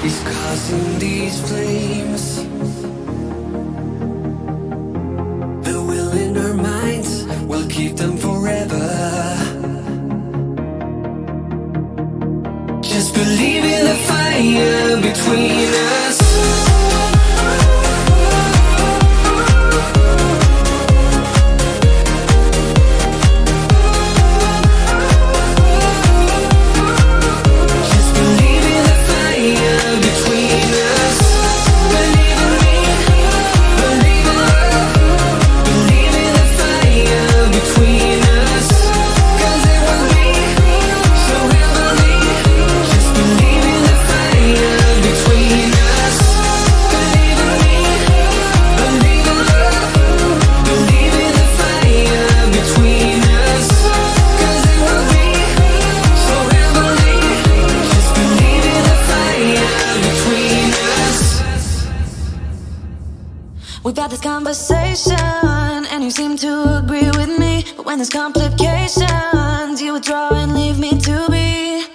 is causing these flames. The will in our minds will keep them forever. Just believe in the fire between us. We've had this conversation and you seem to agree with me. But when there's complications, you withdraw and leave me to be.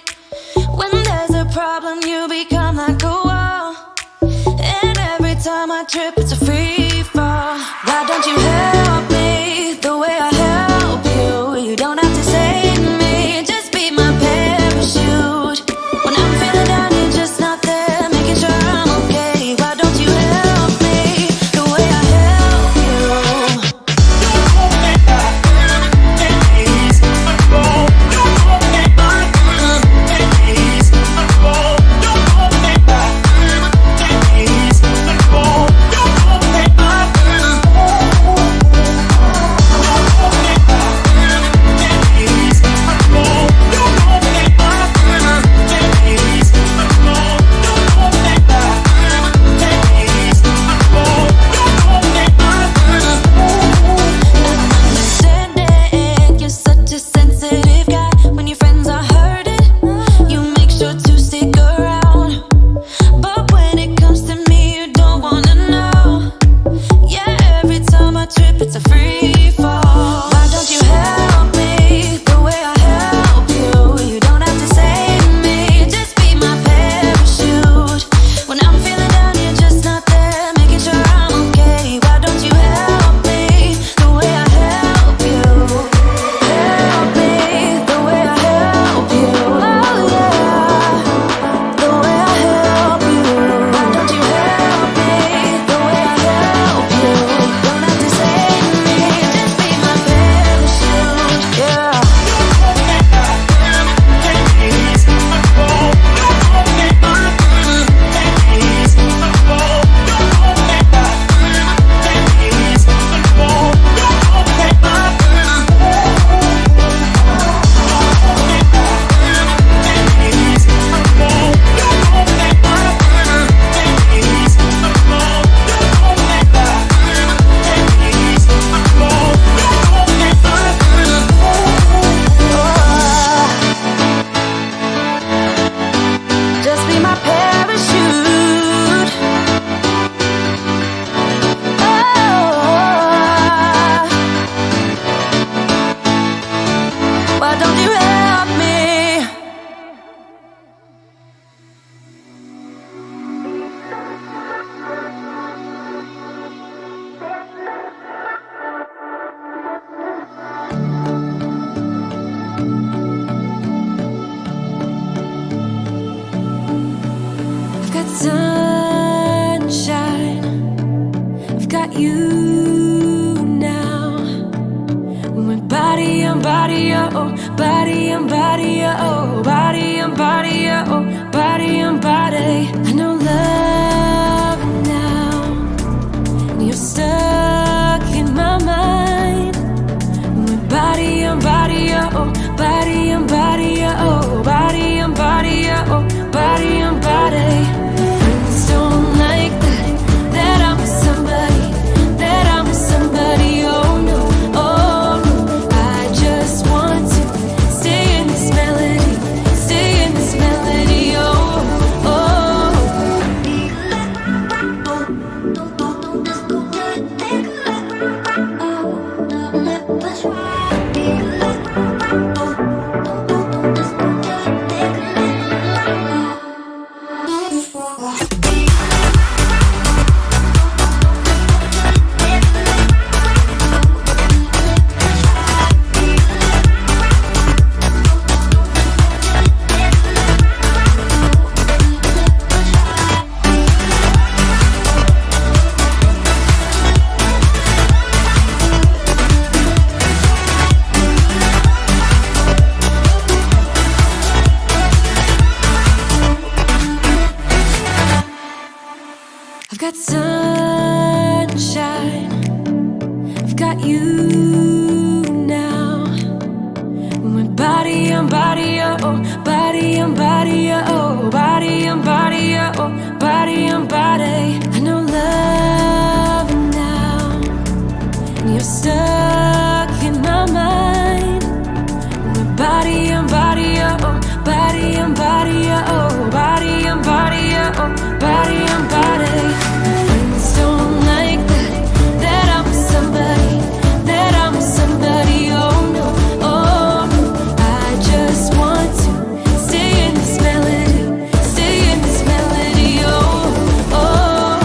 When there's a problem, you become like a wall. And every time I trip, it's a free fall. Why don't you help me the way I help you? You don't have to save me, just be my parachute. When I'm feeling down, you're just not there, making sure I'm okay. Why don't you help me the way I help you? Sunshine, I've got you now. We're body on body, oh, body on body, oh, body on body, oh, body on body. I know love now, and you're stuck in my mind. We're body on body, oh, body on body, oh, body on body, oh, body on body. Don't like that I'm with somebody, oh no, I just want to stay in this melody, oh. got sunshine, I've got you now. When we're body on body, oh, body on body, oh, body on body, oh, body on body. I know love now, and you're stuck in my mind. When we're body on body, oh, body on body, oh, body on body, oh, body on body. My friends don't like that I'm with somebody, that I'm with somebody, oh no, oh no. I just want to stay in this melody, stay in this melody, oh, oh.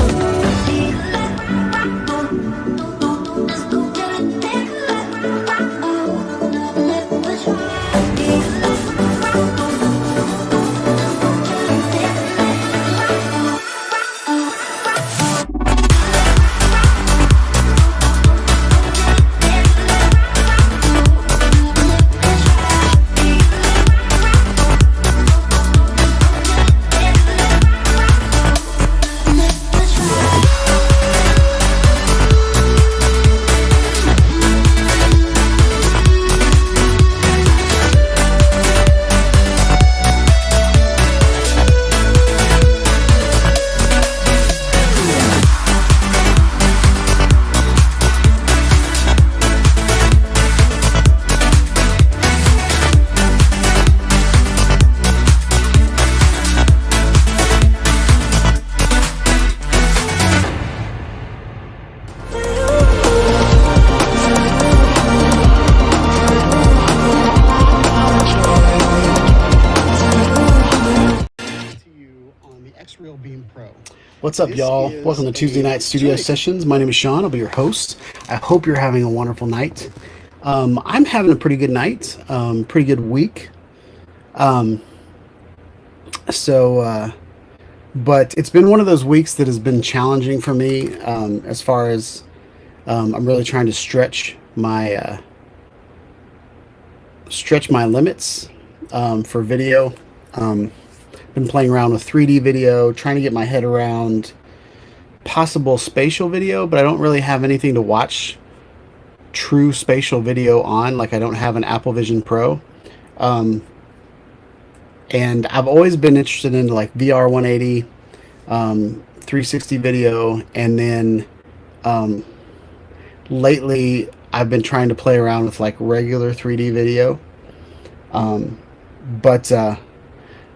What's up, y'all? Welcome to Tuesday Night Studio Sessions. My name is Sean. I'll be your host. I hope you're having a wonderful night. I'm having a pretty good night, pretty good week. But it's been one of those weeks that has been challenging for me, as far as I'm really trying to stretch my limits for video. Been playing around with 3D video, trying to get my head around possible spatial video, but I don't really have anything to watch true spatial video on. Like, I don't have an Apple Vision Pro. And I've always been interested in like VR 180, 360 video, and then lately I've been trying to play around with like regular 3D video.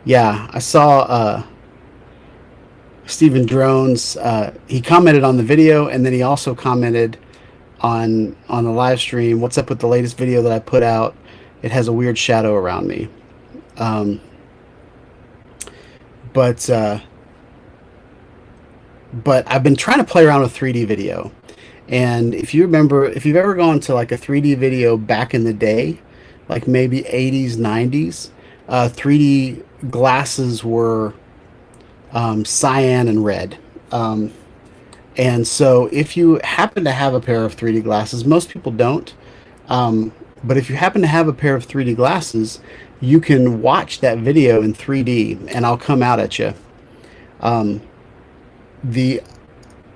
Yeah, I saw Steven Drones. He commented on the video, and then he also commented on the live stream. What's up with the latest video that I put out? It has a weird shadow around me. But I've been trying to play around with 3D video. And if you remember, if you've ever gone to like a 3D video back in the day, like maybe 80s, 90s, 3D glasses were cyan and red. And so if you happen to have a pair of 3D glasses, most people don't, but if you happen to have a pair of 3D glasses, you can watch that video in 3D and I'll come out at you. The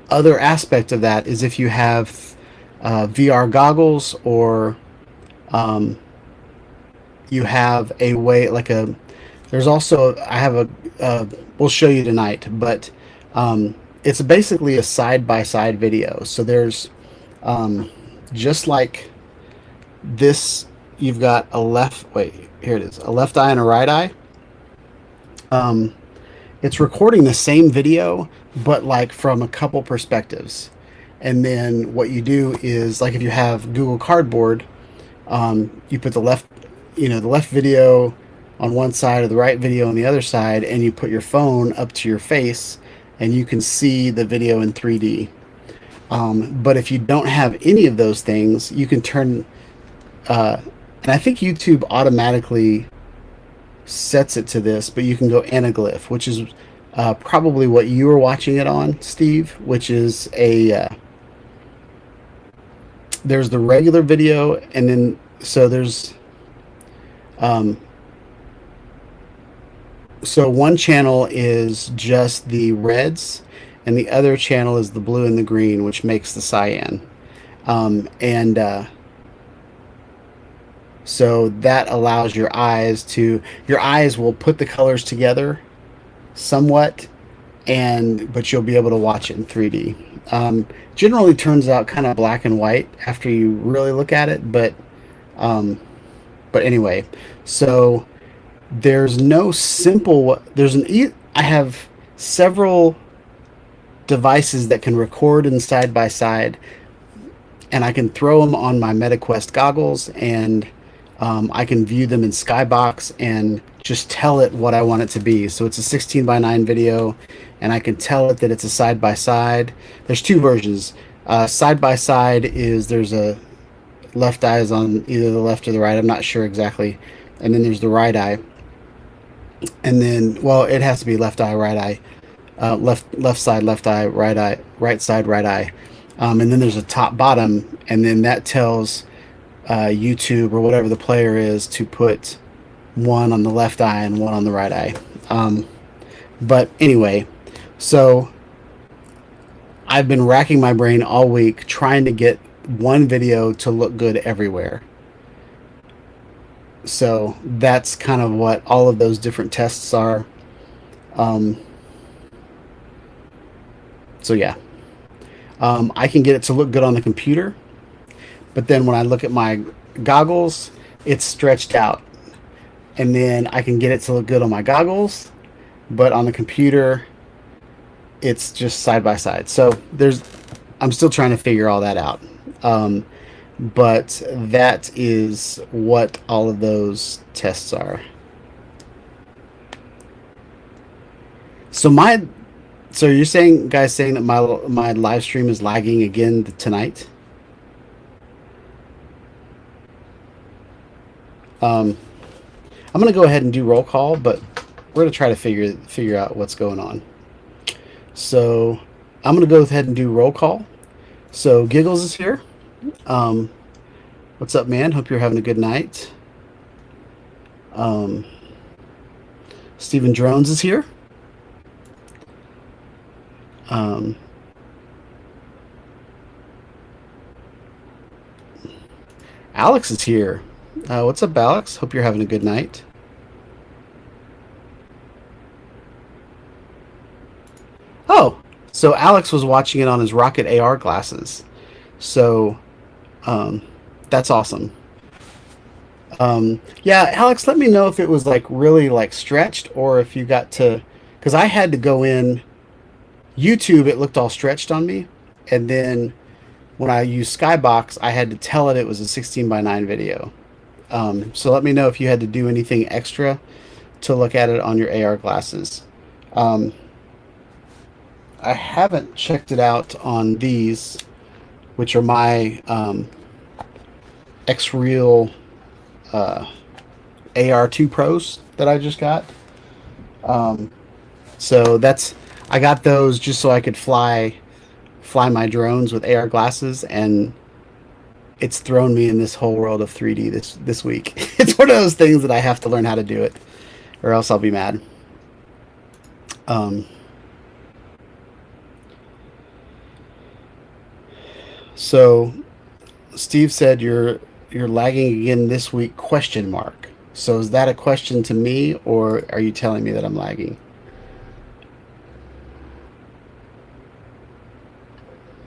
other aspect of that is if you have VR goggles, or you have a way, like there's also, I have we'll show you tonight, but it's basically a side-by-side video. So there's just like this, you've got a left eye and a right eye. It's recording the same video, but like from a couple perspectives. And then what you do is, like if you have Google Cardboard, you put the left video on one side or the right video on the other side, and you put your phone up to your face and you can see the video in 3D. But if you don't have any of those things, you can turn, and I think YouTube automatically sets it to this, but you can go anaglyph, which is probably what you were watching it on, Steve, which is there's the regular video, and then so there's so one channel is just the reds, and the other channel is the blue and the green, which makes the cyan. And so that allows your eyes will put the colors together somewhat, but you'll be able to watch it in 3D. Generally turns out kind of black and white after you really look at it, but anyway, so there's no simple. I have several devices that can record in side by side, and I can throw them on my MetaQuest goggles, and I can view them in Skybox and just tell it what I want it to be. So it's a 16:9 video, and I can tell it that it's a side by side. There's two versions. Side by side is there's a left eye is on either the left or the right. I'm not sure exactly. And then there's the right eye. And then, well, it has to be left eye, right eye, left side, left eye, right side, right eye. And then there's a top bottom, and then that tells YouTube or whatever the player is to put one on the left eye and one on the right eye. But anyway, so I've been racking my brain all week trying to get one video to look good everywhere. So that's kind of what all of those different tests are. So yeah, I can get it to look good on the computer, but then when I look at my goggles, it's stretched out. And then I can get it to look good on my goggles, but on the computer, it's just side by side. So I'm still trying to figure all that out. But that is what all of those tests are. So you're saying that my live stream is lagging again tonight? I'm gonna go ahead and do roll call, but we're gonna try to figure out what's going on. So I'm gonna go ahead and do roll call. So Giggles is here. What's up, man? Hope you're having a good night. Stephen Drones is here. Alex is here. What's up, Alex? Hope you're having a good night. Oh, so Alex was watching it on his Rocket AR glasses. So that's awesome. Yeah, Alex, let me know if it was like really like stretched, or if you got to, because I had to go in YouTube, it looked all stretched on me, and then when I used Skybox, I had to tell it was a 16:9 video. So let me know if you had to do anything extra to look at it on your AR glasses. I haven't checked it out on these, which are my X-Real AR2 Pros that I just got. So I got those just so I could fly my drones with AR glasses, and it's thrown me in this whole world of 3D this week. It's one of those things that I have to learn how to do it, or else I'll be mad. So Steve said you're lagging again this week, ? So is that a question to me, or are you telling me that I'm lagging?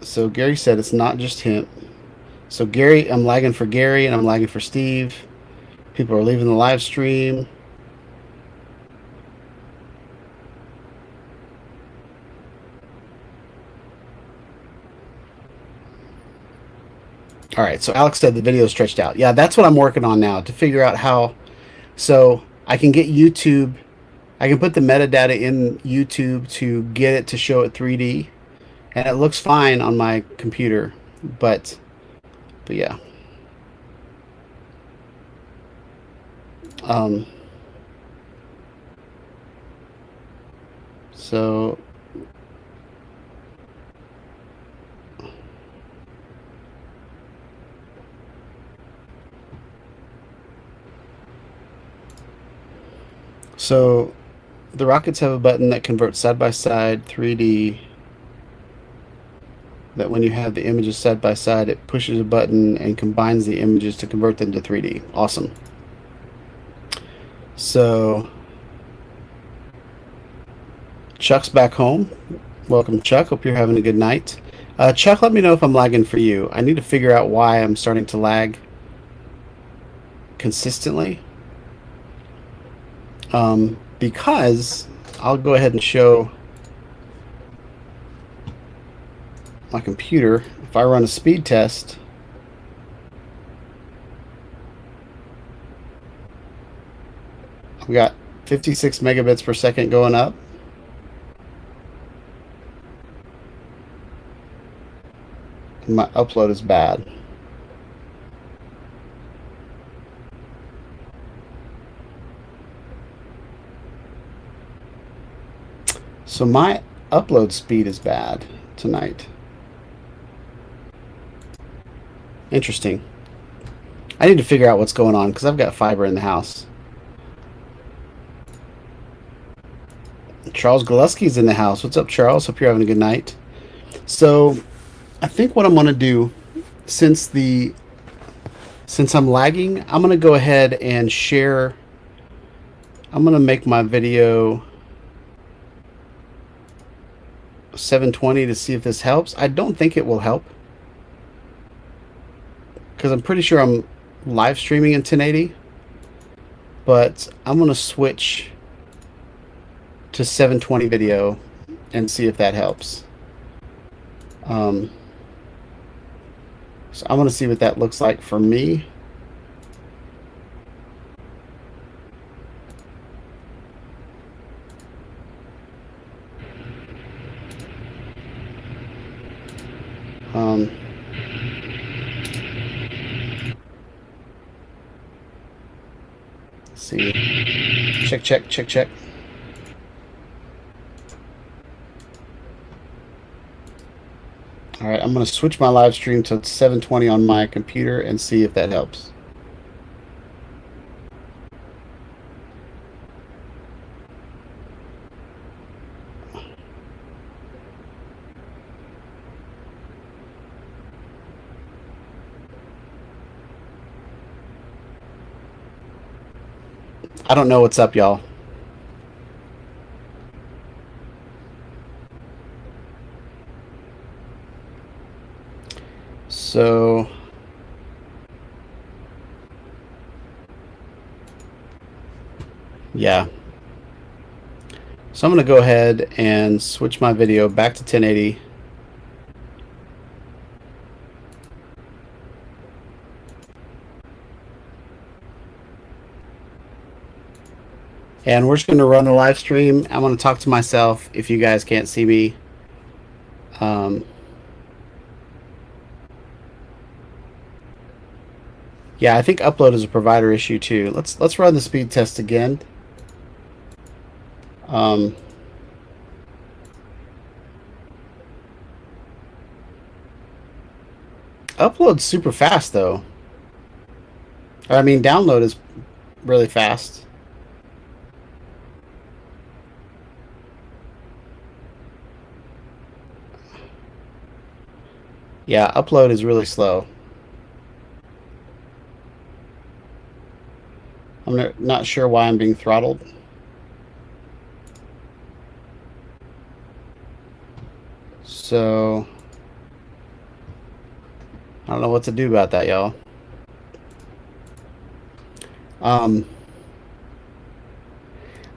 So Gary said it's not just him. So Gary, I'm lagging for Gary, and I'm lagging for Steve. People are leaving the live stream. All right, so Alex said the video is stretched out. Yeah, that's what I'm working on now, to figure out how. So I can get YouTube, I can put the metadata in YouTube to get it to show it 3D, and it looks fine on my computer, but yeah. So the Rockets have a button that converts side by side 3D that when you have the images side by side, it pushes a button and combines the images to convert them to 3D. Awesome. So Chuck's back home. Welcome, Chuck. Hope you're having a good night. Chuck, let me know if I'm lagging for you. I need to figure out why I'm starting to lag consistently. Because I'll go ahead and show my computer. If I run a speed test, we got 56 megabits per second going up. And my upload is bad. So my upload speed is bad tonight. Interesting. I need to figure out what's going on because I've got fiber in the house. Charles Gillespie's in the house. What's up, Charles? Hope you're having a good night. So I think what I'm going to do, since I'm lagging, I'm going to go ahead and share. I'm going to make my video 720 to see if this helps. I don't think it will help because I'm pretty sure I'm live streaming in 1080, but I'm going to switch to 720 video and see if that helps. So I'm going to see what that looks like for me. Let's see. Check. All right, I'm going to switch my live stream to 720 on my computer and see if that helps. I don't know what's up, y'all. So yeah. So I'm going to go ahead and switch my video back to 1080. And we're just going to run the live stream. I'm going to talk to myself if you guys can't see me. Yeah, I think upload is a provider issue too. Let's run the speed test again. Upload's super fast though. I mean, download is really fast. Yeah, upload is really slow. I'm not sure why I'm being throttled. So I don't know what to do about that, y'all. I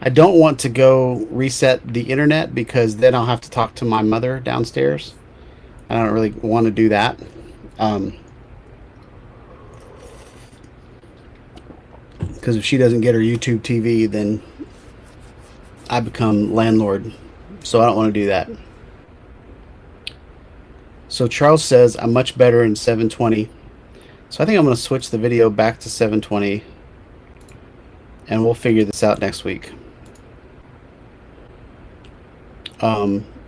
don't want to go reset the internet because then I'll have to talk to my mother downstairs. I don't really want to do that. Because if she doesn't get her YouTube TV, then I become landlord. So I don't want to do that. So Charles says I'm much better in 720. So I think I'm going to switch the video back to 720. And we'll figure this out next week.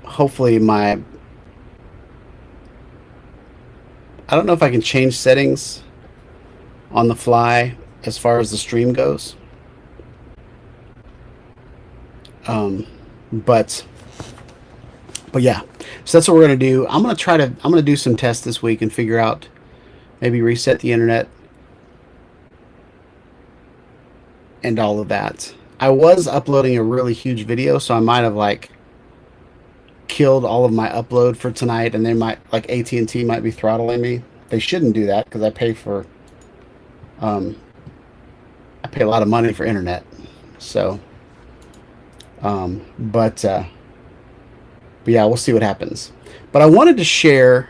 Hopefully I don't know if I can change settings on the fly as far as the stream goes. But yeah, So that's what we're going to do. I'm going to do some tests this week and figure out, maybe reset the internet and all of that. I was uploading a really huge video, so I might have like killed all of my upload for tonight, and they might, like AT&T might be throttling me. They shouldn't do that because I pay a lot of money for internet. So, but yeah, we'll see what happens. But I wanted to share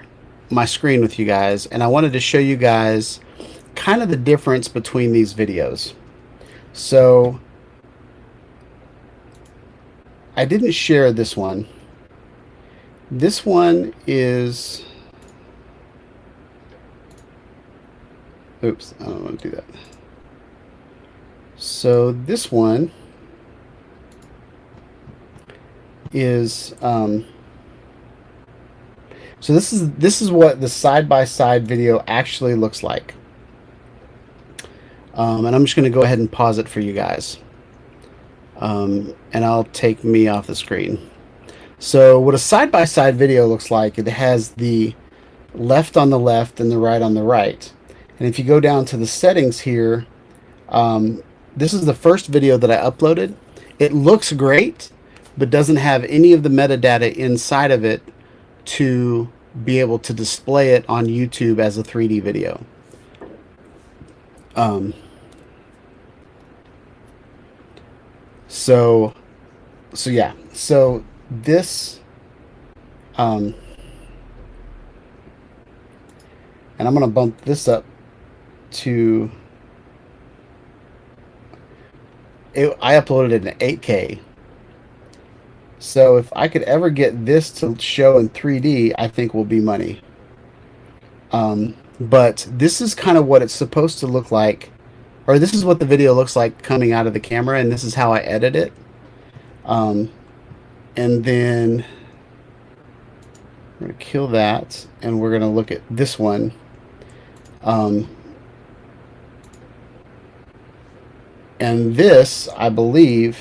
my screen with you guys, and I wanted to show you guys kind of the difference between these videos. So I didn't share this one. This one is, oops, I don't want to do that. So this one is, so this is what the side-by-side video actually looks like. And I'm just going to go ahead and pause it for you guys. And I'll take me off the screen. So what a side-by-side video looks like, it has the left on the left and the right on the right. And if you go down to the settings here, this is the first video that I uploaded. It looks great, but doesn't have any of the metadata inside of it to be able to display it on YouTube as a 3D video. So yeah, so this, and I'm going to bump this up to, I uploaded it in 8K. So if I could ever get this to show in 3D, I think will be money. But this is kind of what it's supposed to look like, or this is what the video looks like coming out of the camera, and this is how I edit it. And then we're going to kill that, and we're going to look at this one. And this, I believe,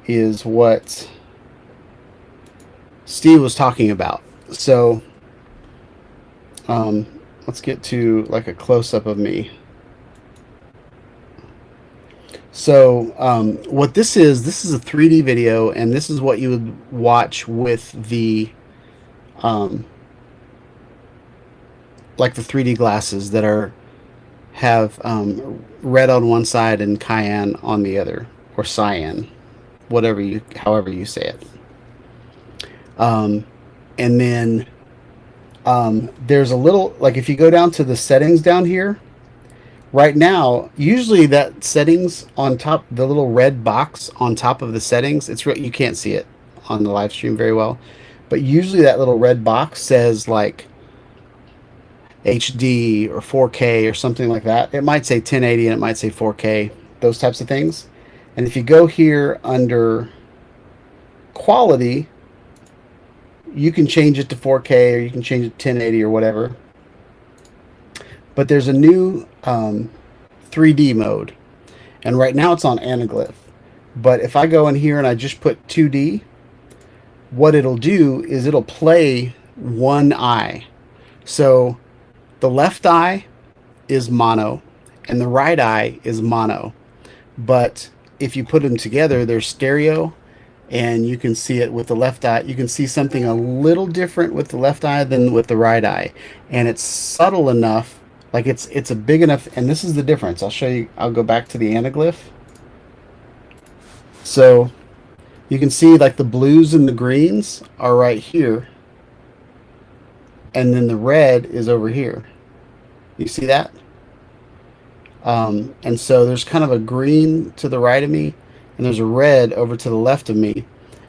is what Steve was talking about. So let's get to like a close-up of me. So what this is a 3D video, and this is what you would watch with the like the 3D glasses that have red on one side and cyan on the other, or cyan, however you say it. And then there's a little, like if you go down to the settings down here, right now, usually that settings on top, the little red box on top of the settings, you can't see it on the live stream very well, but usually that little red box says like HD or 4K or something like that. It might say 1080 and it might say 4K, those types of things. And if you go here under quality, you can change it to 4K, or you can change it to 1080 or whatever. But there's a new 3D mode, and right now it's on anaglyph. But if I go in here and I just put 2D, what it'll do is it'll play one eye. So the left eye is mono and the right eye is mono. But if you put them together, they're stereo, and you can see it with the left eye. You can see something a little different with the left eye than with the right eye, and it's subtle enough, like it's a big enough. And this is the difference. I'll show you. I'll go back to the anaglyph. So you can see like the blues and the greens are right here, and then the red is over here. You see that? And so there's kind of a green to the right of me, and there's a red over to the left of me.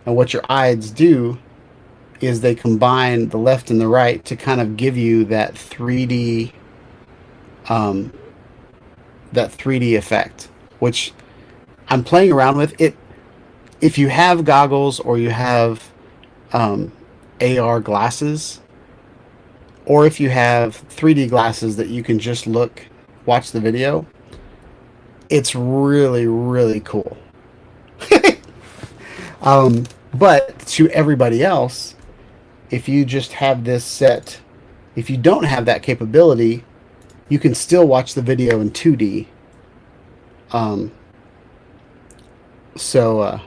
And what your eyes do is they combine the left and the right to kind of give you that 3D effect, which I'm playing around with it. If you have goggles, or you have AR glasses, or if you have 3D glasses that you can just watch the video, it's really, really cool. But to everybody else, if you just have this set, if you don't have that capability, you can still watch the video in 2D. Um, so, uh,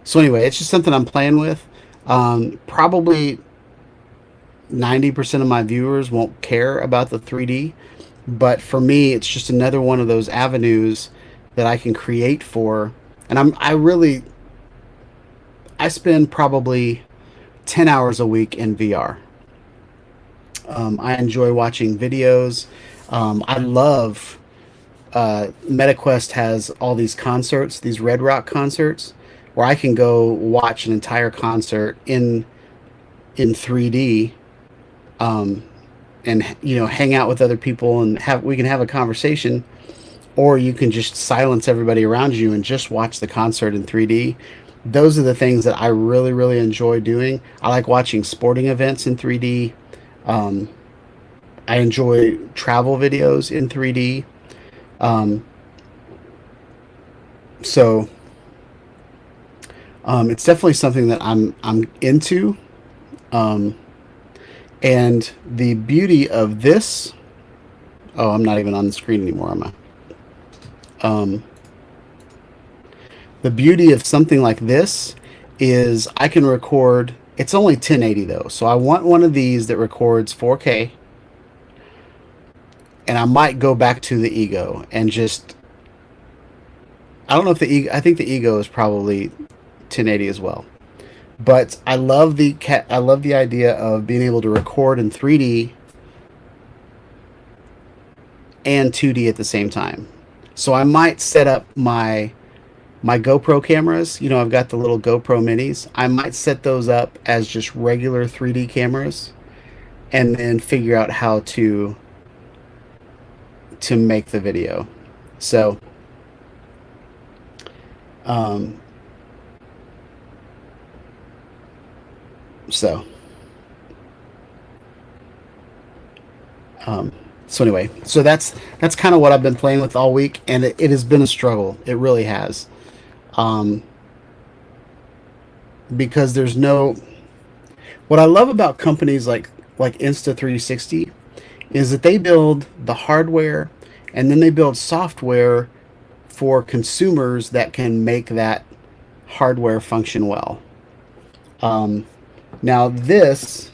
so anyway, it's just something I'm playing with. Probably 90% of my viewers won't care about the 3D, but for me, it's just another one of those avenues that I can create for. And I spend probably 10 hours a week in VR. I enjoy watching videos. I love MetaQuest has all these concerts, these Red Rock concerts, where I can go watch an entire concert in 3D, and hang out with other people and we can have a conversation, or you can just silence everybody around you and just watch the concert in 3D. Those are the things that I really, really enjoy doing. I like watching sporting events in 3D. Um, I enjoy travel videos in 3D. Um, so it's definitely something that I'm into. Um, and the beauty of this, oh, I'm not even on the screen anymore, am I? The beauty of something like this is I can record. It's only 1080 though, so I want one of these that records 4K, and I might go back to the Ego and just. I don't know if the Ego. I think the Ego is probably 1080 as well. But I love the idea of being able to record in 3D and 2D at the same time. So I might set up my GoPro cameras. I've got the little GoPro minis. I might set those up as just regular 3D cameras, and then figure out how to make the video. So, um, so, um, so anyway, so that's kind of what I've been playing with all week, and it has been a struggle. It really has, um, because there's no. What I love about companies like Insta360 is that they build the hardware, and then they build software for consumers that can make that hardware function well. Um, Now this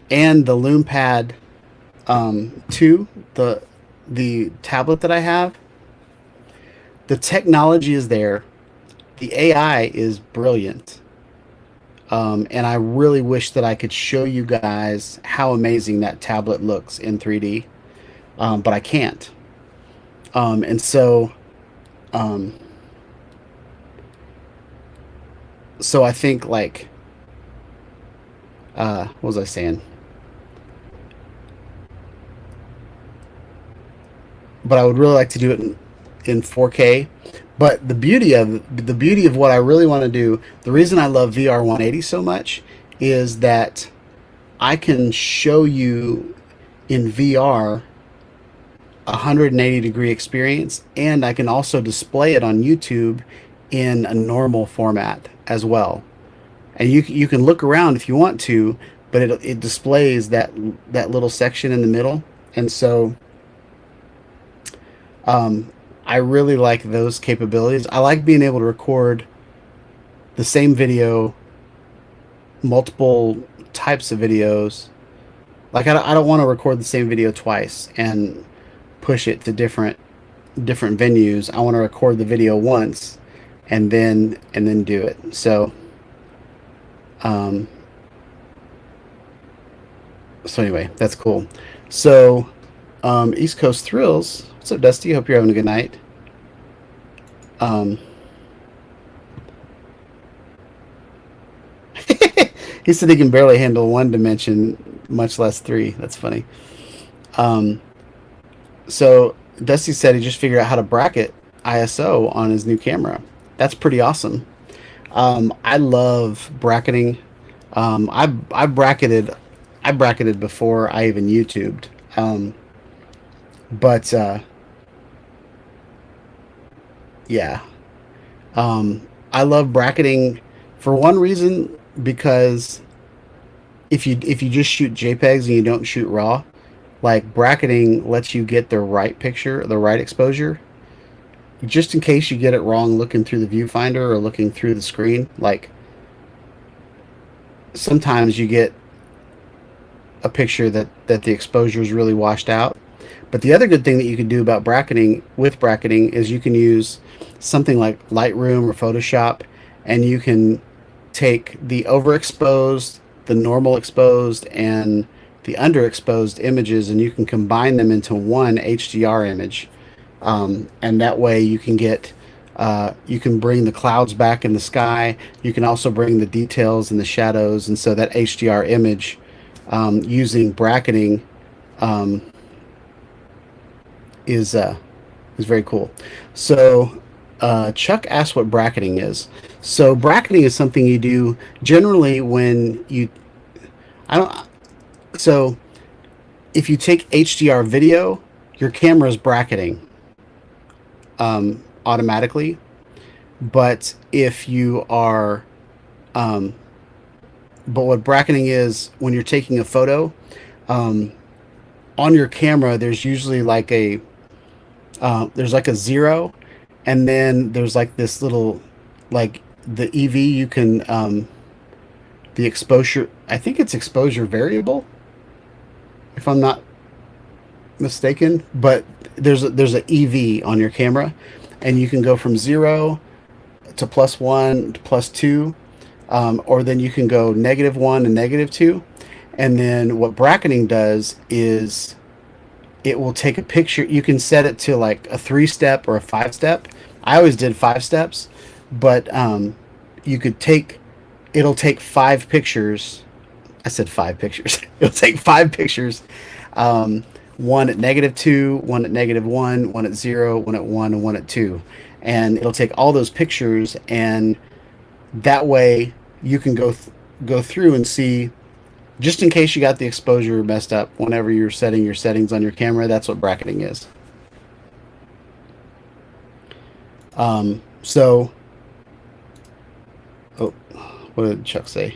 and the LoomPad 2, the tablet that I have, the technology is there. The AI is brilliant. And I really wish that I could show you guys how amazing that tablet looks in 3D, but I can't. And so, um, so I think like, what was I saying? But I would really like to do it in 4K. But the beauty of what I really want to do, the reason I love VR 180 so much, is that I can show you in VR 180-degree experience, and I can also display it on YouTube in a normal format as well. And you can look around if you want to, but it displays that little section in the middle, and so I really like those capabilities. I like being able to record the same video, multiple types of videos. Like I don't want to record the same video twice and push it to different venues. I want to record the video once and then do it. So um so anyway, that's cool. So East Coast Thrills, what's up, Dusty? Hope you're having a good night. Um he said he can barely handle one dimension, much less three. That's funny. Um so Dusty said he just figured out how to bracket ISO on his new camera. That's pretty awesome. I love bracketing. I bracketed before I even YouTubed. But yeah. I love bracketing for one reason, because if you just shoot JPEGs and you don't shoot RAW, like bracketing lets you get the right picture, the right exposure, just in case you get it wrong looking through the viewfinder or looking through the screen. Like sometimes you get a picture that the exposure is really washed out. But the other good thing that you can do about bracketing with bracketing is you can use something like Lightroom or Photoshop, and you can take the overexposed, the normal exposed, and the underexposed images, and you can combine them into one HDR image. And that way you can get you can bring the clouds back in the sky. You can also bring the details and the shadows, and so that HDR image, using bracketing, um, is very cool. So Chuck asked what bracketing is. So bracketing is something you do generally when you I don't so if you take HDR video, your camera is bracketing automatically. But if you are but what bracketing is, when you're taking a photo, um, on your camera there's usually like a there's like a 0, and then there's like this little, like the EV, you can the exposure, I think it's exposure variable, if I'm not mistaken, but there's a EV on your camera, and you can go from 0 to +1 to +2, or then you can go -1 and -2. And then what bracketing does is it will take a picture. You can set it to like a 3-step or a 5-step. I always did 5 steps, but you could take, it'll take 5 pictures. I said 5 pictures. It'll take 5 pictures. One at -2, one at -1, one at 0, one at 1, and one at 2. And it'll take all those pictures, and that way you can go through and see, just in case you got the exposure messed up whenever you're setting your settings on your camera. That's what bracketing is. So, oh, what did Chuck say?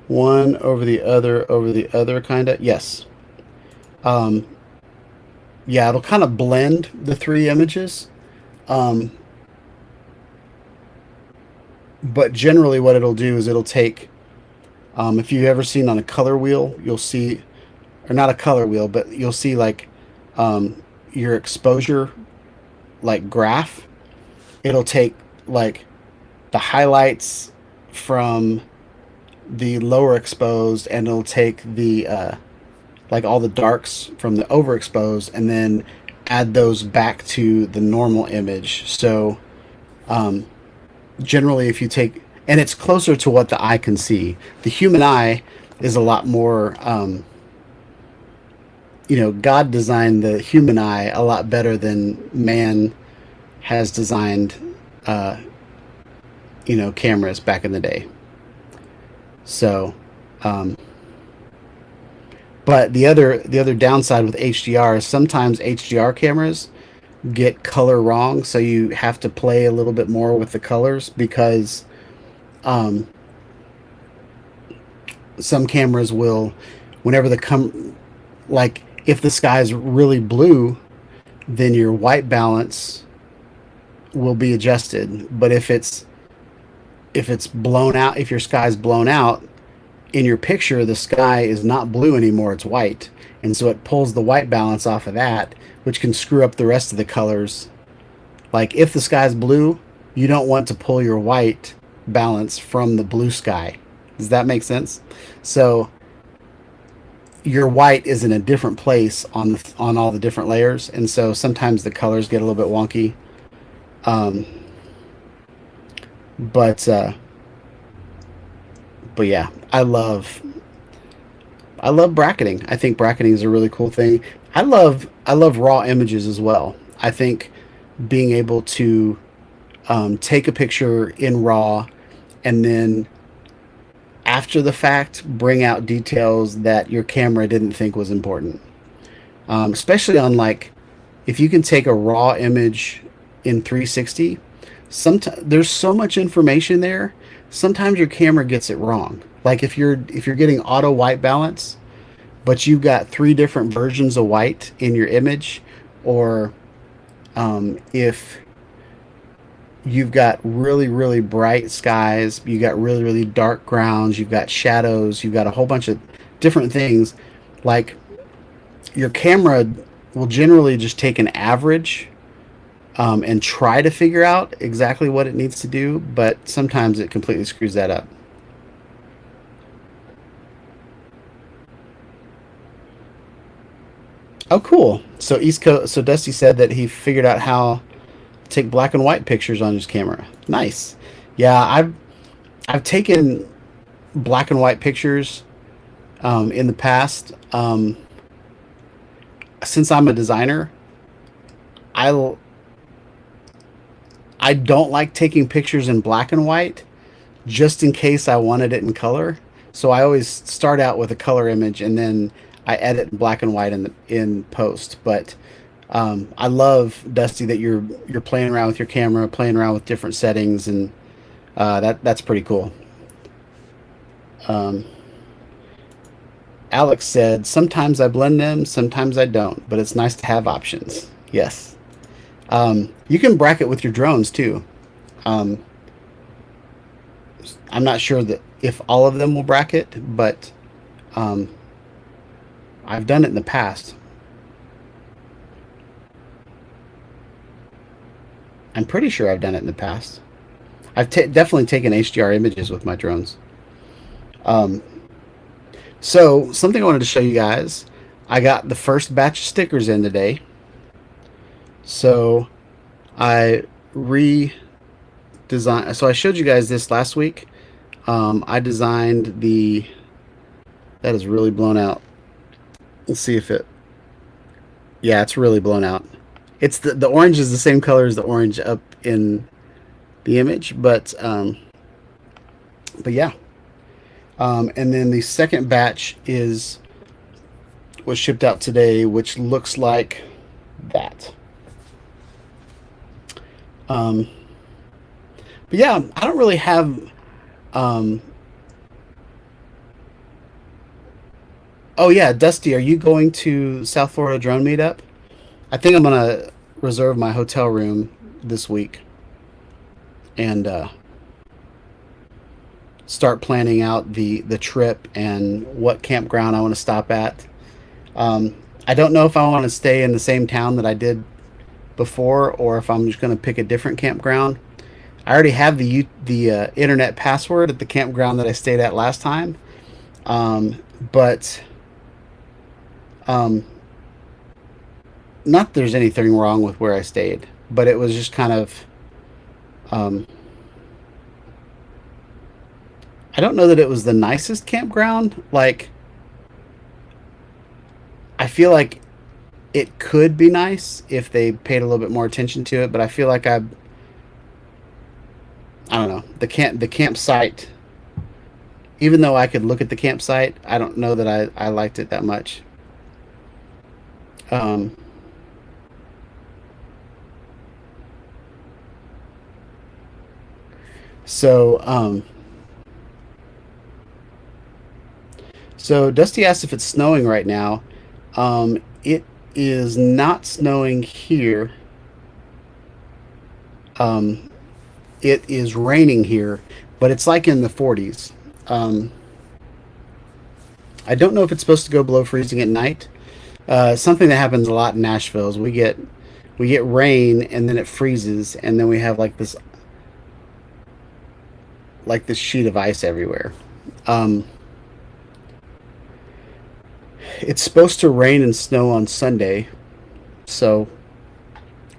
One over the other, kind of. Yes. Yeah, it'll kind of blend the 3 images. But generally what it'll do is it'll take, if you've ever seen on a color wheel, you'll see, or not a color wheel, but you'll see like your exposure, like graph. It'll take like the highlights from the lower exposed, and it'll take the like all the darks from the overexposed, and then add those back to the normal image. So generally, if you take, and it's closer to what the eye can see. The human eye is a lot more, God designed the human eye a lot better than man has designed, cameras back in the day. So, but the other downside with HDR is sometimes HDR cameras get color wrong, so you have to play a little bit more with the colors, because some cameras will, whenever like if the sky's really blue, then your white balance will be adjusted. But if it's blown out, if your sky's blown out, in your picture the sky is not blue anymore, it's white, and so it pulls the white balance off of that, which can screw up the rest of the colors. Like if the sky's blue, you don't want to pull your white balance from the blue sky. Does that make sense? So your white is in a different place on all the different layers, and so sometimes the colors get a little bit wonky. But yeah, I love bracketing. I think bracketing is a really cool thing. I love raw images as well. I think being able to take a picture in RAW, and then after the fact bring out details that your camera didn't think was important. Especially on, like, if you can take a raw image in 360. sometimes there's so much information there. Sometimes your camera gets it wrong. Like if you're getting auto white balance, but you've got three different versions of white in your image, or if you've got really, really bright skies, you got really, really dark grounds, you've got shadows, you've got a whole bunch of different things. Like your camera will generally just take an average and try to figure out exactly what it needs to do, but sometimes it completely screws that up. Oh, cool. So East Coast. So Dusty said that he figured out how to take black and white pictures on his camera. Nice. Yeah, I've taken black and white pictures in the past. Since I'm a designer, I I don't like taking pictures in black and white just in case I wanted it in color. So I always start out with a color image and then I edit in black and white in post. But I love, Dusty, that you're playing around with your camera, playing around with different settings, and that's pretty cool. Um, Alex said, "Sometimes I blend them, sometimes I don't, but it's nice to have options." Yes. You can bracket with your drones too. Um, I'm not sure that if all of them will bracket, but um, I've done it in the past. I'm pretty sure I've done it in the past. I've definitely taken HDR images with my drones. Um, so something I wanted to show you guys. I got the first batch of stickers in today. So I redesigned. So I showed you guys this last week. I designed the. That is really blown out. Let's see if it. Yeah, it's really blown out. It's the orange is the same color as the orange up in the image, but yeah. And then the second batch was shipped out today, which looks like that. Um, but yeah, I don't really have. Um, oh yeah, Dusty, are you going to South Florida Drone Meetup? I think I'm gonna reserve my hotel room this week and start planning out the trip and what campground I want to stop at. I don't know if I want to stay in the same town that I did before, or if I'm just going to pick a different campground. I already have the internet password at the campground that I stayed at last time, but um, not that there's anything wrong with where I stayed, but it was just kind of um, I don't know that it was the nicest campground. Like, I feel like it could be nice if they paid a little bit more attention to it, but I feel like I don't know, the campsite, even though I could look at the campsite, I don't know that I liked it that much. Um, so so Dusty asked if it's snowing right now. It is not snowing here. Um, it is raining here, but it's like in the 40s. Um, I don't know if it's supposed to go below freezing at night. Something that happens a lot in Nashville is we get rain and then it freezes and then we have like this sheet of ice everywhere. Um, it's supposed to rain and snow on Sunday, so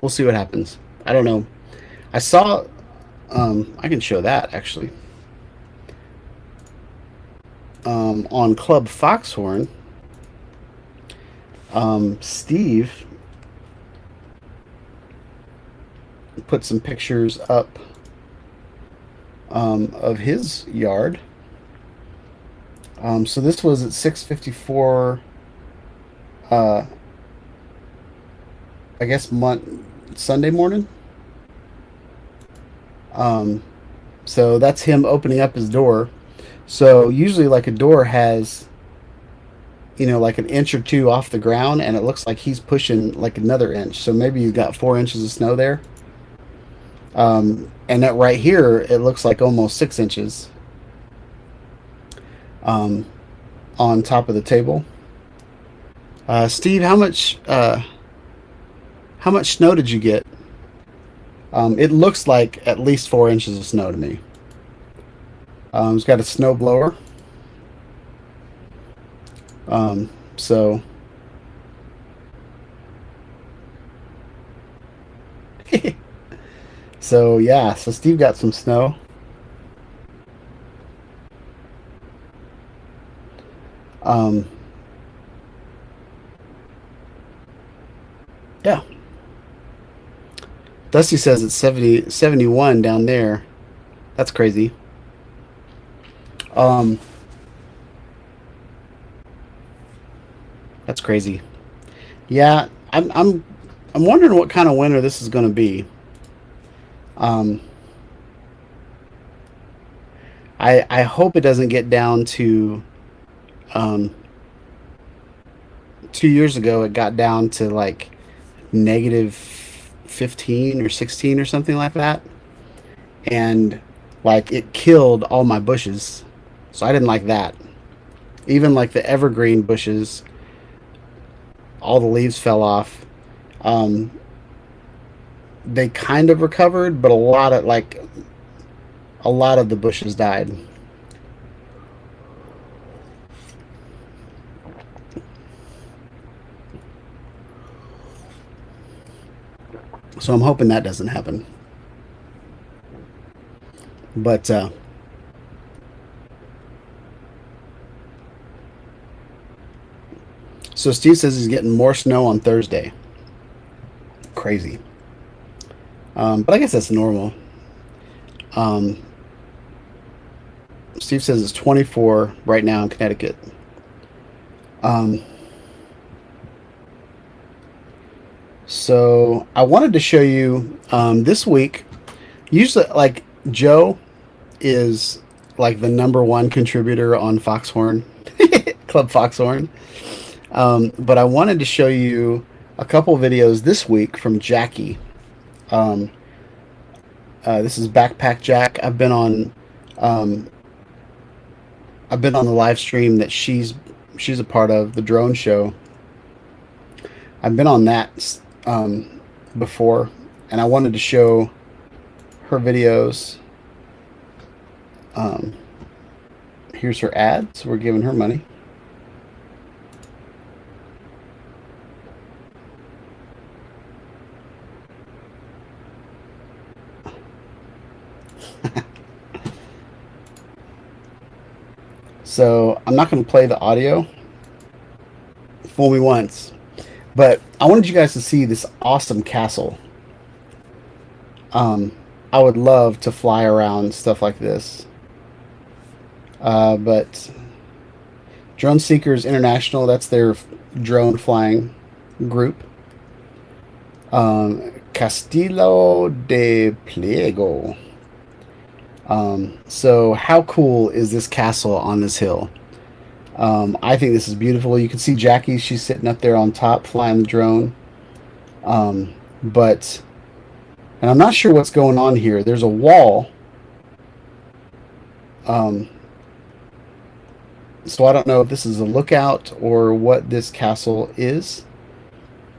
we'll see what happens. I don't know. I saw. I can show that actually. On Club Foxhorn, Steve put some pictures up of his yard. So this was at 6:54. I guess Sunday morning. So that's him opening up his door. So usually, like a door has, like an inch or two off the ground, and it looks like he's pushing like another inch. So maybe you got 4 inches of snow there. And that right here, it looks like almost 6 inches on top of the table. Steve, how much snow did you get? It looks like at least 4 inches of snow to me. It's got a snow blower. So so yeah, so Steve got some snow. Um, yeah. Dusty says it's 71 down there. That's crazy. Um, that's crazy. Yeah, I'm wondering what kind of winter this is going to be. Um, I hope it doesn't get down to, um, 2 years ago it got down to like negative 15 or 16 or something like that, and like it killed all my bushes. So I didn't like that. Even like the evergreen bushes, all the leaves fell off. Um, they kind of recovered, but a lot of the bushes died. So I'm hoping that doesn't happen. But so Steve says he's getting more snow on Thursday. Crazy. But I guess that's normal. Um, Steve says it's 24 right now in Connecticut. Um, so I wanted to show you this week. Usually, like Joe is like the #1 contributor on Foxhorn, Club Foxhorn. But I wanted to show you a couple videos this week from Jackie. Um, this is Backpack Jack. Um, I've been on the live stream that she's a part of, the drone show. I've been on that before, and I wanted to show her videos. Here's her ad, so we're giving her money. So I'm not going to play the audio. Fool me once. But I wanted you guys to see this awesome castle. I would love to fly around stuff like this. But Drone Seekers International, that's their drone flying group. Castillo de Pliego. So how cool is this castle on this hill? I think this is beautiful. You can see Jackie, she's sitting up there on top flying the drone. And I'm not sure what's going on here. There's a wall. So I don't know if this is a lookout or what this castle is.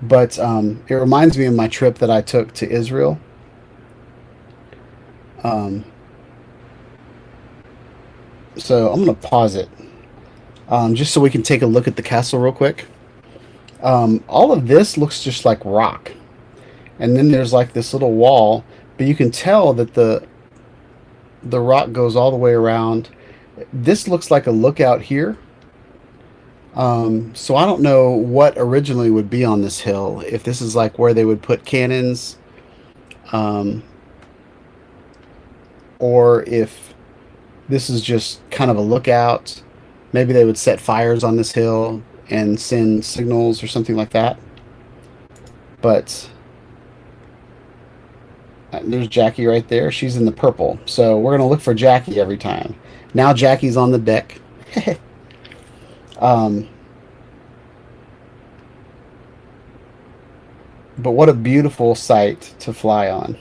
But it reminds me of my trip that I took to Israel. So I'm going to pause it just so we can take a look at the castle real quick. All of this looks just like rock. And then there's like this little wall, but you can tell that the rock goes all the way around. This looks like a lookout here. So I don't know what originally would be on this hill. If this is like where they would put cannons, or if this is just kind of a lookout. Maybe they would set fires on this hill and send signals or something like that. But There's Jackie right there. She's in the purple. So we're going to look for Jackie every time. Now Jackie's on the deck. um, but what a beautiful sight to fly on.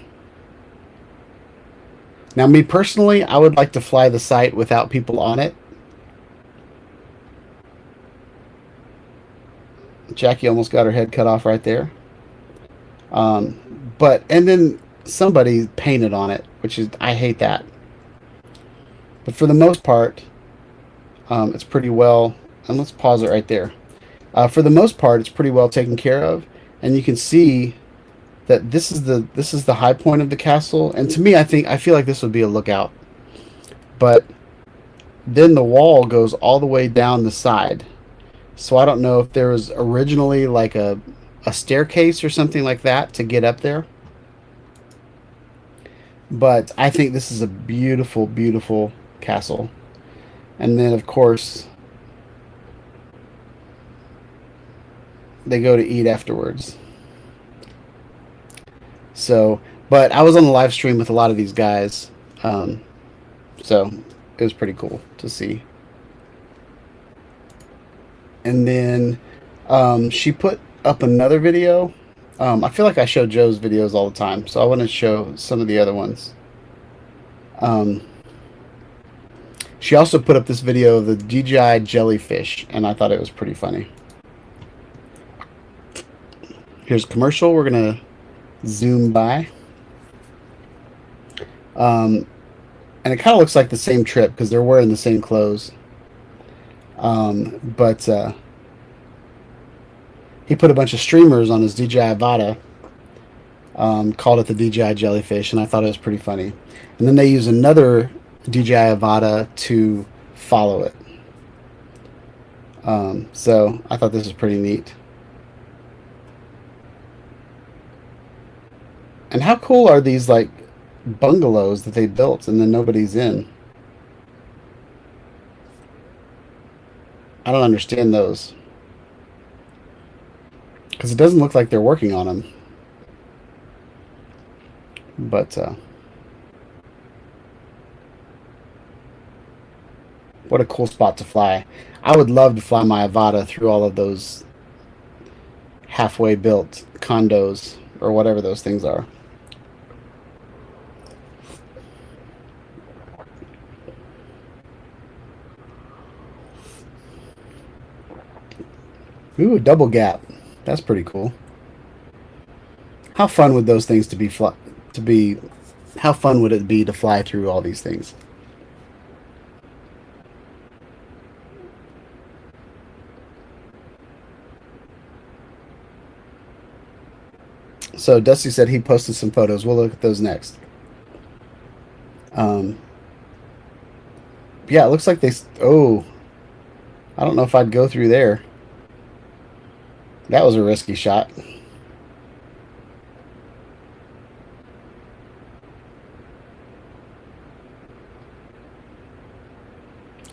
Now, me personally, I would like to fly the site without people on it. Jackie almost got her head cut off right there. And then somebody painted on it, which is, I hate that. But for the most part, it's pretty well, and let's pause it right there. For the most part, it's pretty well taken care of, and you can see that this is the high point of the castle. And to me, I feel like this would be a lookout. But then the wall goes all the way down the side. So I don't know if there was originally like a staircase or something like that to get up there. But I think this is a beautiful, beautiful castle. And then, of course, they go to eat afterwards. So, but I was on the live stream with a lot of these guys. So it was pretty cool to see. And then she put up another video. I feel like I show Joe's videos all the time, so I want to show some of the other ones. She also put up this video of the DJI jellyfish, and I thought it was pretty funny. Here's a commercial. We're going to zoom by. And it kind of looks like the same trip because they're wearing the same clothes. But he put a bunch of streamers on his DJI Avata, called it the DJI jellyfish, and I thought it was pretty funny. And then they use another DJI Avata to follow it. So I thought this was pretty neat. And how cool are these like bungalows that they built and then nobody's in? I don't understand those. Because it doesn't look like they're working on them. But, what a cool spot to fly. I would love to fly my Avata through all of those halfway built condos or whatever those things are. Ooh, a double gap. That's pretty cool. How fun would those things how fun would it be to fly through all these things? So Dusty said he posted some photos. We'll look at those next. Yeah, it looks like oh, I don't know if I'd go through there. That was a risky shot.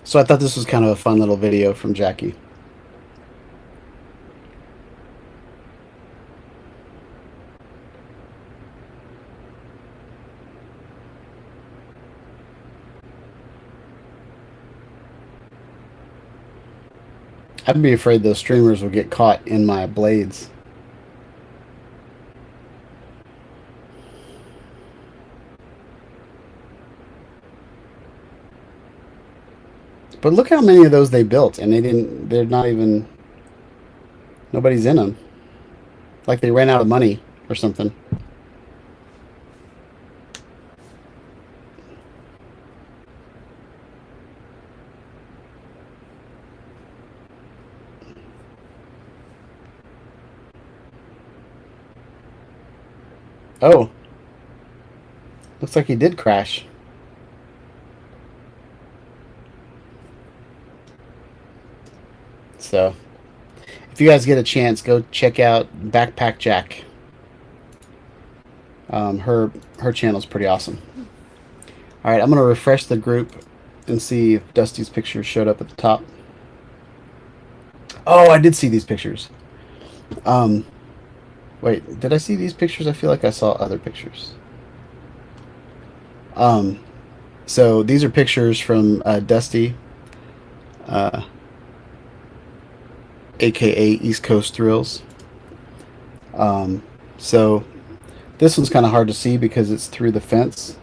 So I thought this was kind of a fun little video from Jackie. I'd be afraid those streamers will get caught in my blades. But look how many of those they built, and they're not even, nobody's in them. Like they ran out of money or something. Oh. Looks like he did crash. So, if you guys get a chance, go check out Backpack Jack. Her channel's pretty awesome. All right, I'm gonna refresh the group and see if Dusty's picture showed up at the top. Oh, I did see these pictures. Wait, did I see these pictures? I feel like I saw other pictures. So these are pictures from Dusty, aka East Coast Thrills. So this one's kind of hard to see because it's through the fence,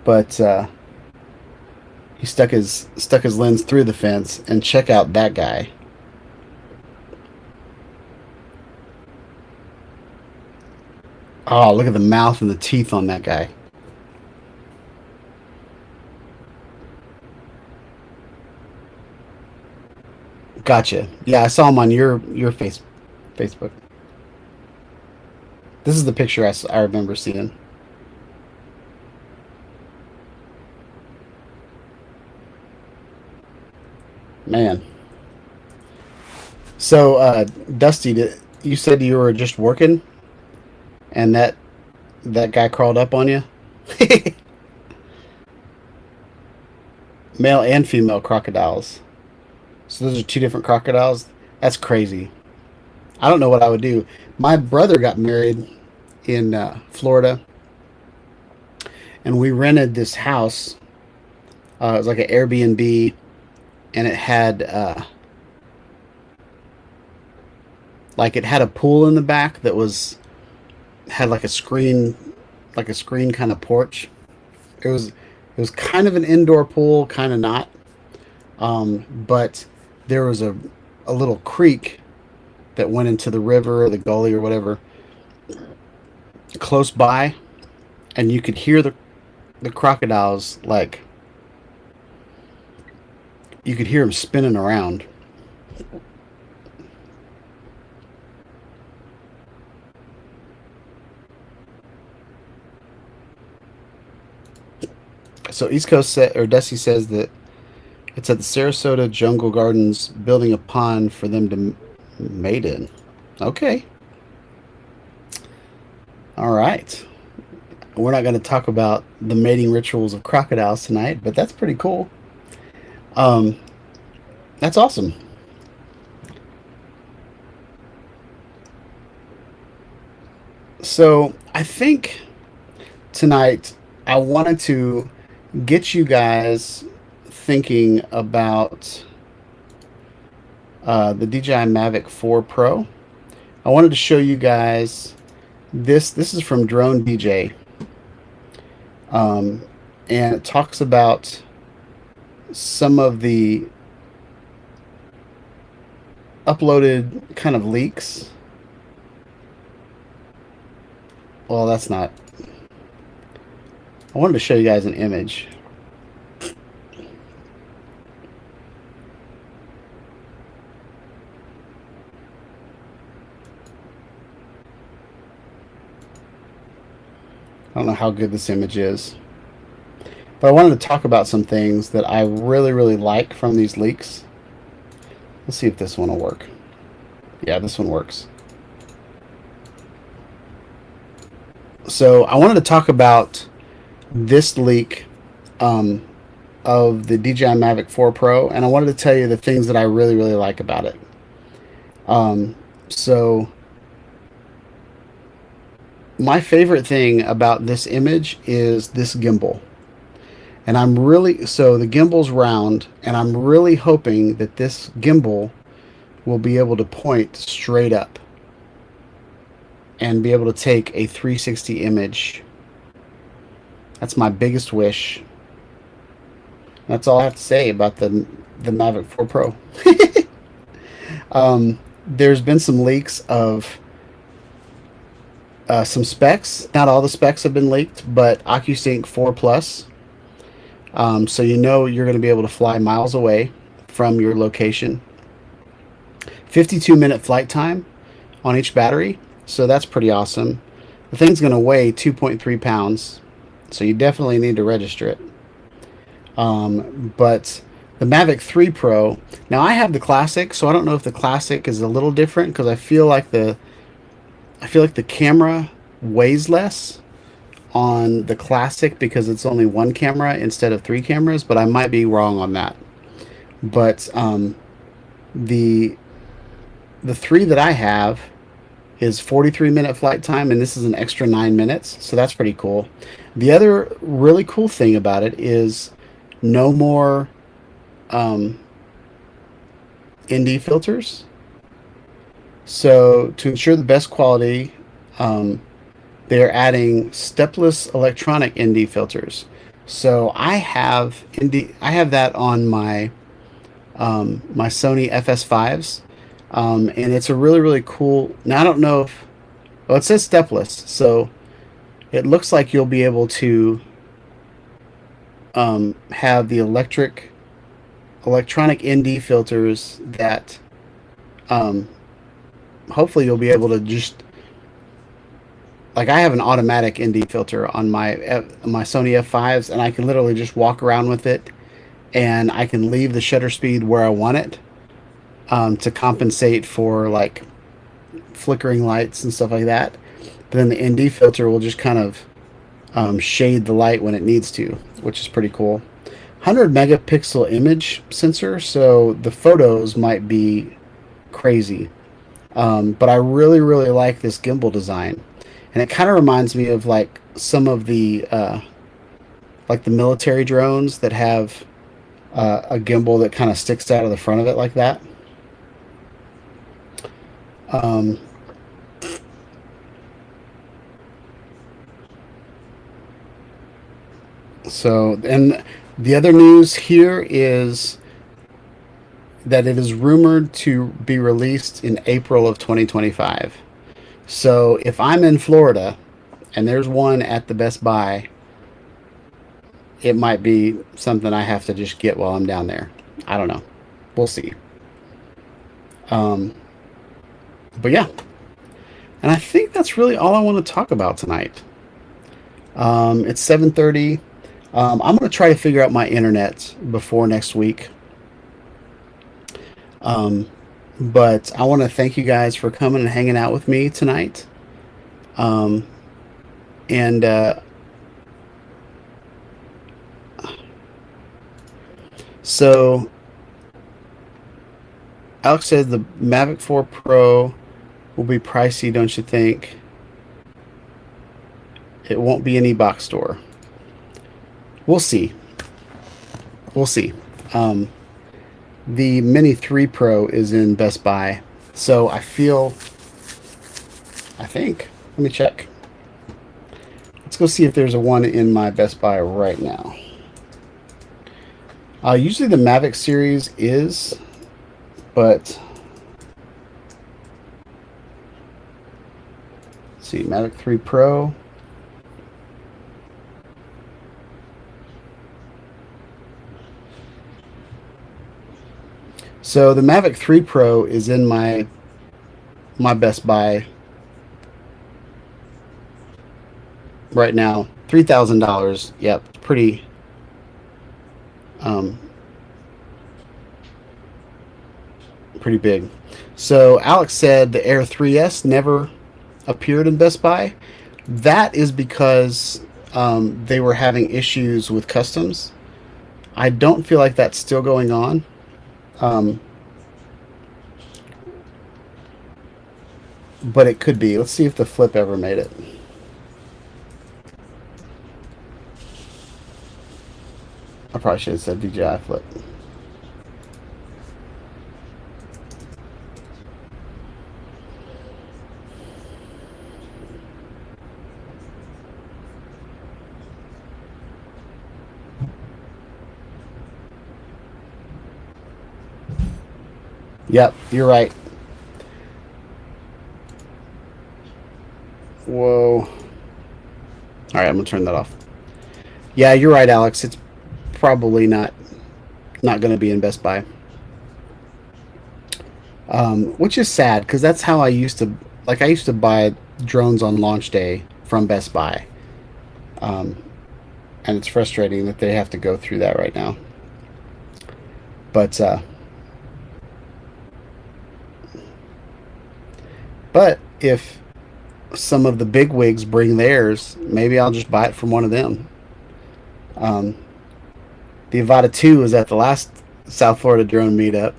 but he stuck his lens through the fence. And check out that guy. Oh, look at the mouth and the teeth on that guy. Gotcha. Yeah, I saw him on your Facebook. This is the picture I remember seeing. Man. So, Dusty, you said you were just working, and that guy crawled up on you. Male and female crocodiles. So those are two different crocodiles. That's crazy. I don't know what I would do. My brother got married in Florida, and we rented this house. It was like an Airbnb, and it had it had a pool in the back that had like a screen kind of porch. It was kind of an indoor pool, kind of not. But there was a little creek that went into the river or the gully or whatever close by, and you could hear the crocodiles, like you could hear them spinning around. So East Coast or Desi says that it's at the Sarasota Jungle Gardens, building a pond for them to mate in. Okay. All right. We're not going to talk about the mating rituals of crocodiles tonight, but that's pretty cool. Um, that's awesome. So I think tonight I wanted to get you guys thinking about the DJI Mavic 4 Pro. I wanted to show you guys this. This is from Drone DJ, and it talks about some of the uploaded kind of leaks. Well, that's not. I wanted to show you guys an image. I don't know how good this image is, but I wanted to talk about some things that I really, really like from these leaks. Let's see if this one will work. Yeah, this one works. So I wanted to talk about this leak of the DJI Mavic 4 Pro, and I wanted to tell you the things that I really, really like about it. So my favorite thing about this image is this gimbal. And so the gimbal's round, and I'm really hoping that this gimbal will be able to point straight up and be able to take a 360 image. That's my biggest wish. That's all I have to say about the Mavic 4 Pro. There's been some leaks of some specs. Not all the specs have been leaked, but OcuSync 4 Plus. So you know you're going to be able to fly miles away from your location. 52-minute flight time on each battery. So that's pretty awesome. The thing's going to weigh 2.3 pounds. So you definitely need to register it. But the Mavic 3 Pro, now I have the Classic, so I don't know if the Classic is a little different, because I feel like the camera weighs less on the Classic because it's only one camera instead of three cameras, but I might be wrong on that. But the three that I have is 43-minute flight time, and this is an extra 9 minutes, so that's pretty cool. The other really cool thing about it is no more ND filters. So to ensure the best quality, they're adding stepless electronic ND filters. So I have that on my my Sony FS5s, and it's a really cool. Now I don't know if, well, it says stepless, so it looks like you'll be able to have the electronic ND filters that hopefully you'll be able to just, like, I have an automatic ND filter on my Sony F5s, and I can literally just walk around with it, and I can leave the shutter speed where I want it to compensate for like flickering lights and stuff like that. But then the ND filter will just kind of shade the light when it needs to, which is pretty cool. 100 megapixel image sensor, so the photos might be crazy. But I really like this gimbal design, and it kind of reminds me of like some of the like the military drones that have a gimbal that kind of sticks out of the front of it like that. So, and the other news here is that it is rumored to be released in April of 2025. So if I'm in Florida and there's one at the Best Buy, it might be something I have to just get while I'm down there. I don't know. We'll see. But yeah. And I think that's really all I want to talk about tonight. It's 7:30. I'm going to try to figure out my internet before next week. But I want to thank you guys for coming and hanging out with me tonight. So Alex said the Mavic 4 Pro will be pricey, don't you think? It won't be any box store. We'll see. We'll see. The Mini 3 Pro is in Best Buy, so I think, let me check. Let's go see if there's a one in my Best Buy right now. Usually the Mavic series is, but let's see, Mavic 3 Pro. So the Mavic 3 Pro is in my Best Buy right now. $3,000. Yep, pretty pretty big. So Alex said the Air 3S never appeared in Best Buy. That is because they were having issues with customs. I don't feel like that's still going on. But it could be. Let's see if the Flip ever made it. I probably should have said DJI Flip. Yep, you're right. Whoa. All right, I'm gonna turn that off. Yeah, you're right, Alex. It's probably not gonna be in Best Buy. Which is sad, because that's how I used to buy drones on launch day from Best Buy. And it's frustrating that they have to go through that right now. But if some of the big wigs bring theirs, maybe I'll just buy it from one of them. The Avata 2 was at the last South Florida drone meetup.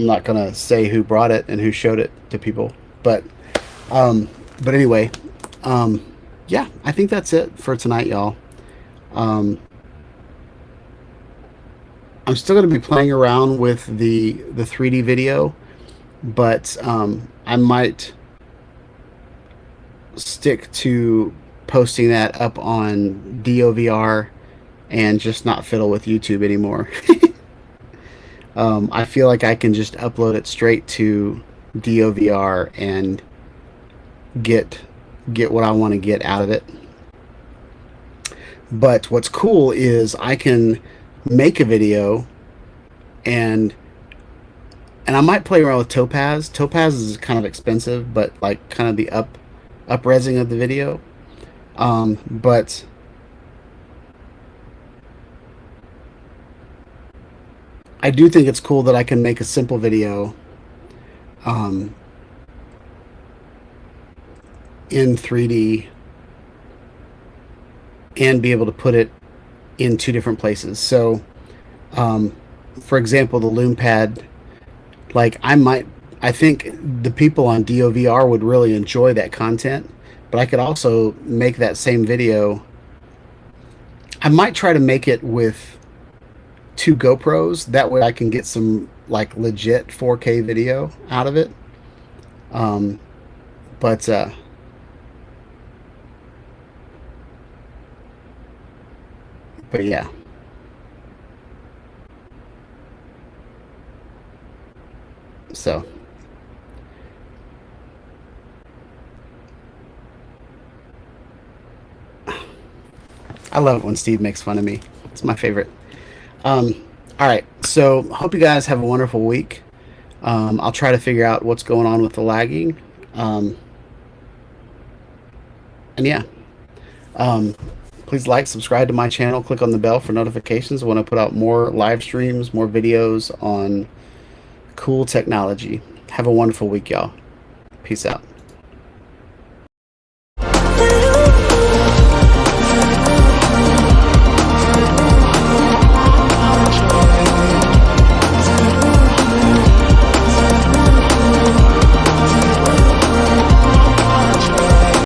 I'm not gonna say who brought it and who showed it to people, but anyway, yeah, I think that's it for tonight, y'all. I'm still going to be playing around with the 3D video, but I might stick to posting that up on DOVR and just not fiddle with YouTube anymore. I feel like I can just upload it straight to DOVR and get what I want to get out of it. But what's cool is I can make a video and I might play around with Topaz. Topaz is kind of expensive, but like kind of the up-resing of the video. But I do think it's cool that I can make a simple video in 3D and be able to put it in two different places. So for example, the loom pad, like I think the people on DOVR would really enjoy that content, but I could also make that same video. I might try to make it with 2 GoPros. That way I can get some like legit 4K video out of it. But yeah. So I love it when Steve makes fun of me. It's my favorite. All right, so hope you guys have a wonderful week. I'll try to figure out what's going on with the lagging. And yeah, please like, subscribe to my channel, click on the bell for notifications when I put out more live streams, more videos on cool technology. Have a wonderful week, y'all. Peace out.